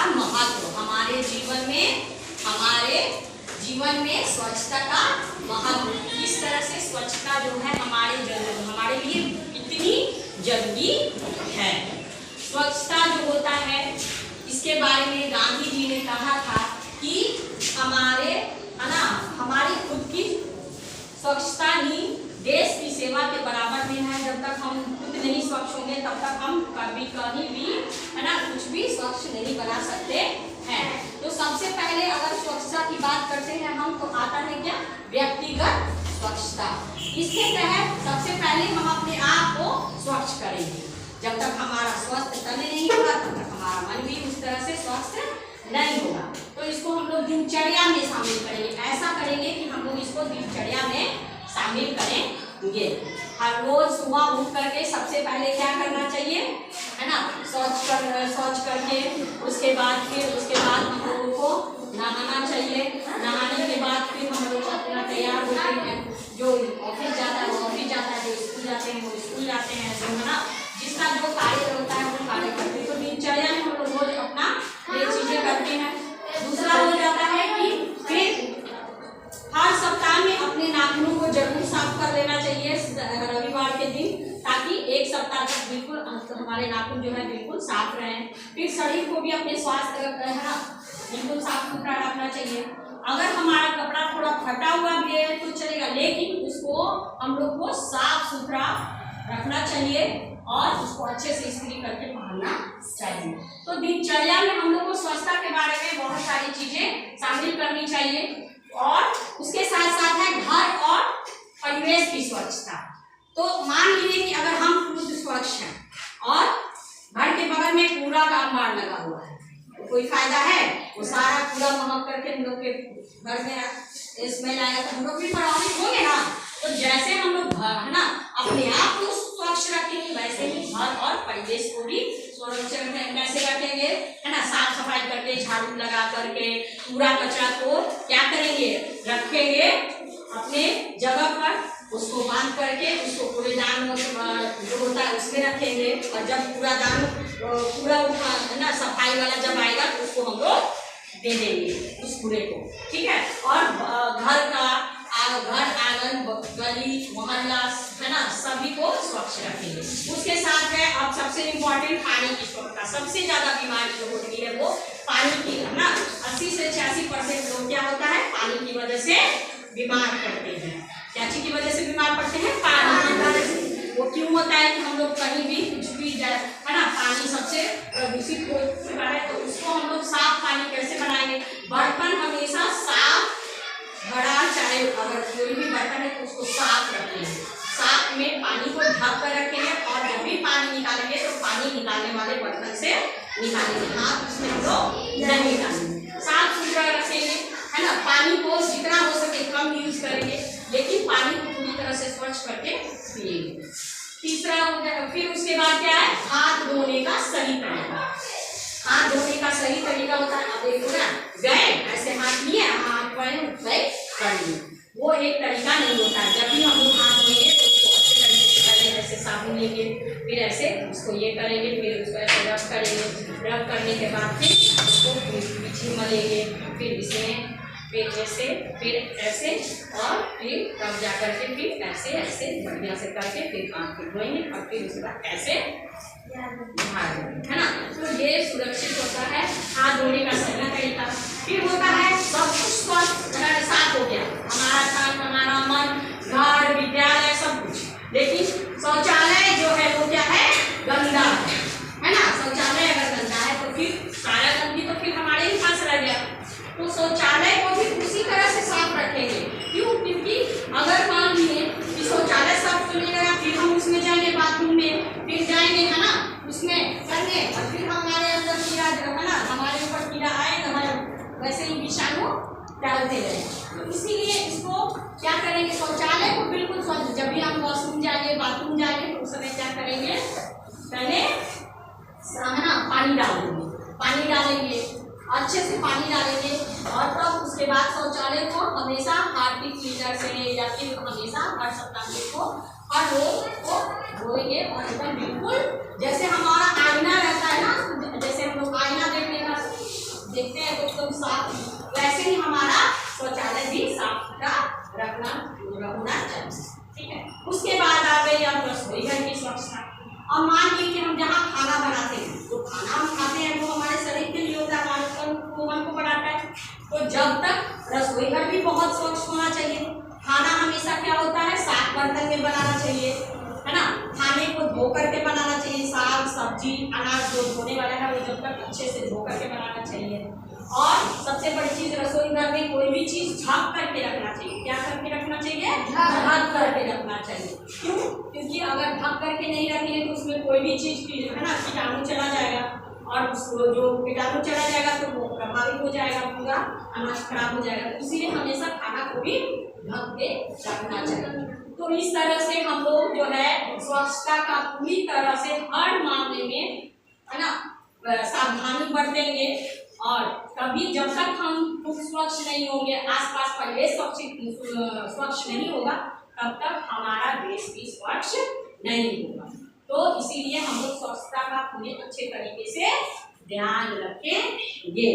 महत्व, हमारे जीवन में स्वच्छता का महत्व, किस तरह से स्वच्छता जो है हमारे लिए कितनी जरूरी है। स्वच्छता जो होता है इसके बारे में गांधी जी ने कहा था कि हमारी खुद की स्वच्छता ही देश की सेवा के बराबर में है। जब तक हम खुद नहीं स्वच्छ होंगे तब तक हम कभी कहीं भी कुछ भी स्वच्छ नहीं बना सकते हैं। तो सबसे पहले अगर स्वच्छता की बात करते हैं हम, तो आता है क्या, व्यक्तिगत स्वच्छता। इसके तहत सबसे पहले हम अपने आप को स्वच्छ करेंगे। जब तक हमारा स्वस्थ तन नहीं होगा तब तक हमारा मन भी उस तरह से स्वस्थ नहीं होगा। तो इसको हम लोग दिनचर्या में शामिल करेंगे। ऐसा करेंगे कि हम लोग इसको दिनचर्या में शामिल करेंगे। हर रोज सुबह उठ करके सबसे पहले क्या करना चाहिए, है ना, शौच करके उसके बाद हम लोगों को नहाना चाहिए। नहाने के बाद फिर हम लोग अपना तैयार होते हैं। जो ऑफिस जाता है वो ऑफिस जाता है, जो स्कूल जाते हैं वो स्कूल जाते हैं, जो है ना, जिसका जो कार्य होता है वो कार्य करते हैं। तो दिनचर्या में हम लोग रोज अपना ये चीजें करते हैं। दूसरा हो जाता है कि फिर हर सप्ताह में अपने नाखूनों को जरूर साफ कर लेना चाहिए रविवार के दिन, ताकि एक सप्ताह तक बिल्कुल हमारे नाखून जो है बिल्कुल साफ रहें। फिर शरीर को भी अपने स्वास्थ्य है ना बिल्कुल साफ सुथरा रखना चाहिए। अगर हमारा कपड़ा थोड़ा फटा हुआ भी है तो चलेगा, लेकिन उसको हम लोग को साफ सुथरा रखना चाहिए और उसको अच्छे से इस्त्री करके पहनना चाहिए। तो दिनचर्या में हम लोग को स्वच्छता के बारे में बहुत सारी चीजें शामिल करनी चाहिए। और उसके साथ साथ है घर और परिवेश की स्वच्छता। तो मान लीजिए कि अगर हम खुद स्वच्छ हैं और घर के बगल में कूड़ा का अंबार लगा हुआ है, तो कोई फायदा है? वो सारा कूड़ा महक करके हम लोग के घर में स्मेल आएगा तो हम लोग भी प्रभावित होंगे ना। तो जैसे हम लोग है ना अपने आप को स्वच्छ रखेंगे, वैसे ही घर और परिवेश को भी स्वच्छ रखेंगे। कैसे रखेंगे, है ना, साफ सफाई करके, झाड़ू लगा करके, कूड़ा कचरा को क्या करेंगे, रखेंगे अपने जगह पर, उसको बांध करके उसको कूड़ेदान जो होता है उसमें रखेंगे। और जब पूरा है ना सफाई वाला जब आएगा तो उसको हम लोग दे देंगे उस कूड़े को, ठीक है। और घर आंगन गली मोहल्ला है ना सभी को स्वच्छ रखेंगे। उसके साथ है अब सबसे इम्पोर्टेंट पानी की स्वच्छता। सबसे ज्यादा बीमारी जो होती है वो पानी की, है ना। 80 से 86% लोग क्या होता है पानी की वजह से बीमार पड़ते हैं। क्या चीज की वजह से बीमार पड़ते हैं? पानी की वजह से। वो क्यों होता है कि हम लोग कहीं भी कुछ भी जाए, है ना, पानी सबसे दूषित हो चुका है। तो उसको हम लोग साफ पानी कैसे बनाएंगे? बर्तन हमेशा साफ, बड़ा चाहे अगर कोई भी बर्तन है तो उसको साफ रखेंगे। साफ में पानी को ढक कर रखेंगे और जब भी पानी निकालेंगे तो पानी निकालने वाले बर्तन से निकालेंगे, हाथ उसमें हम लोग नहीं निकालेंगे। साफ सुथरा रखेंगे, है ना। पानी को जितना हो सके कम यूज करेंगे, लेकिन पानी को पूरी तरह से स्वच्छ करके पिएंगे। तीसरा हो गया, फिर उसके बाद क्या है, हाथ धोने का सही तरीका। हाथ धोने का सही तरीका होता है, अब देखो ना, गए ऐसे हाथ लिए, हाथ कर लिए, वो एक तरीका नहीं होता है। जब भी हम लोग हाथ धोएंगे तो उसको अच्छे तरीके से पहले ऐसे साबुन लेंगे, फिर ऐसे उसको ये करेंगे, फिर उसको ऐसे रब करेंगे। रब करने के बाद फिर उसको पीछे मलेंगे, फिर इसमें फिर ऐसे, फिर ऐसे, और फिर तब जा करके फिर ऐसे ऐसे बढ़िया से करके फिर हाथ धोएंगे और फिर उसके बाद ऐसे है ना। तो ये सुरक्षित होता है हाथ धोने का सही तरीका। फिर होता है सब कुछ साफ हो गया, हमारा तन, हमारा मन, घर, विद्यालय, सब कुछ, लेकिन शौचालय जो है वो क्या है, गंदा है ना। शौचालय अगर गंदा है तो फिर सारा गंदगी तो फिर हमारे ही पास रह गया। तो शौचालय को भी उसी तरह से साफ रखेंगे। क्यों? क्योंकि अगर मान लीजिए कि शौचालय साफ तो नहीं लगा, फिर हम उसमें जाएंगे बाथरूम में, फिर जाएंगे है ना उसमें करने, और फिर हमारे अंदर कीड़ा है ना, हमारे ऊपर कीड़ा आएगा, वैसे ही विषाणु डालते रहे। तो इसीलिए इसको क्या करेंगे, शौचालय को बिल्कुल स्वच्छ। जब भी हम वॉशरूम जाएंगे, बाथरूम जाएंगे तो उस समय क्या करेंगे, पहले है ना पानी डालेंगे, अच्छे से पानी डालेंगे, और तब उसके बाद शौचालय को हमेशा हार्पिक क्लीनर से या फिर हमेशा हर सप्ताह को हर रोज को धोएंगे। और एकदम बिल्कुल जैसे हमारा आईना रहता है ना, जैसे हम लोग आईना देखने का साफ, वैसे ही हमारा शौचालय भी साफ सुथरा रखना होना चाहिए। ठीक है, उसके बाद आ गई अब रसोई घर की स्वच्छता। और मान लीजिए कि हम जहाँ खाना बनाते हैं, तो खाना हम खाते हैं वो हमारे शरीर के लिए होता है, हमारे मन को बढ़ाता है। तो जब तक रसोई घर भी बहुत स्वच्छ होना चाहिए। खाना हमेशा क्या होता है, साफ बर्तन में बनाना चाहिए, है ना। खाने को धो करके बनाना चाहिए, साग सब्जी अनाज जो धोने वाला है वो जब तक अच्छे से धो करके बनाना चाहिए। और सबसे बड़ी चीज, रसोई घर में कोई भी चीज ढक करके रखना चाहिए। क्या करके रखना चाहिए? ढक करके रखना चाहिए। क्यों? क्योंकि अगर ढक करके नहीं रखेंगे तो उसमें कोई भी चीज की, है ना, कीटाणु चला जाएगा, और उसको जो कीटाणु चला जाएगा तो वो प्रभावित हो जाएगा, पूरा अनाज खराब हो जाएगा। तो इसीलिए हमेशा खाना को भी ढक के रखना चाहिए। तो इस तरह से हम लोग जो है स्वच्छता का पूरी तरह से हर मामले में, है ना, सावधानी बरतेंगे। और कभी जब तक हम खुद स्वच्छ नहीं होंगे, आसपास परिवेश स्वच्छ नहीं होगा, तब तक हमारा देश भी स्वच्छ नहीं होगा। तो इसीलिए हम लोग स्वच्छता का पूरे अच्छे तरीके से ध्यान रखेंगे।